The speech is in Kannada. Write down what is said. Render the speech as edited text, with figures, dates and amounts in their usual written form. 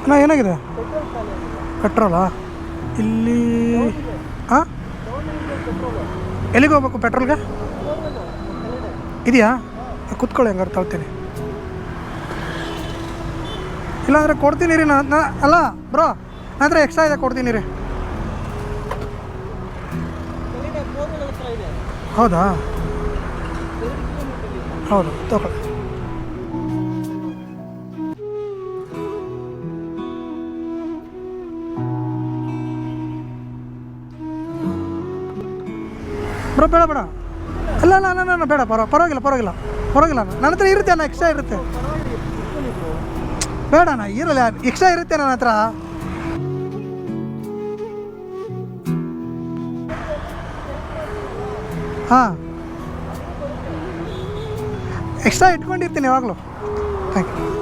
ಅಣ್ಣ ಏನಾಗಿದೆ ಪೆಟ್ರೋಲಾ ಇಲ್ಲಿ ಹಾಂ ಎಲ್ಲಿಗೆ ಹೋಗ್ಬೇಕು ಪೆಟ್ರೋಲ್ಗೆ ಇದೆಯಾ ಕೂತ್ಕೊಳ್ಳಿ ಹಂಗಾರೆ ತಗೊಳ್ತೀನಿ ಇಲ್ಲಾಂದರೆ ಕೊಡ್ತೀನಿ ರೀ ನಾ ಅಲ್ಲ ಬ್ರೋ ನನ್ನ ಹತ್ರ ಎಕ್ಸ್ಟ್ರಾ ಇದೆ ಕೊಡ್ತೀನಿ ರೀ ಹೌದಾ ಹೌದು ತಗೊಳ್ಳಿ ಬ್ರೋ ಬೇಡ ಬೇಡ ಅಲ್ಲ ಅಲ್ಲ ನಾನು ಬೇಡ ಪರವಾಗಿಲ್ಲ ನನ್ನ ಹತ್ರ ಇರುತ್ತೆ ಅಣ್ಣ ಎಕ್ಸ್ಟ್ರಾ ಇರುತ್ತೆ ಬೇಡ ಅಣ್ಣ ಇರಲ್ಲ ಎಕ್ಸ್ಟ್ರಾ ಇರುತ್ತೆ ನನ್ನ ಹತ್ರ ಹಾಂ ಎಕ್ಸ್ಟ್ರಾ ಇಟ್ಕೊಂಡಿರ್ತೀನಿ ಯಾವಾಗಲೂ ಥ್ಯಾಂಕ್ ಯು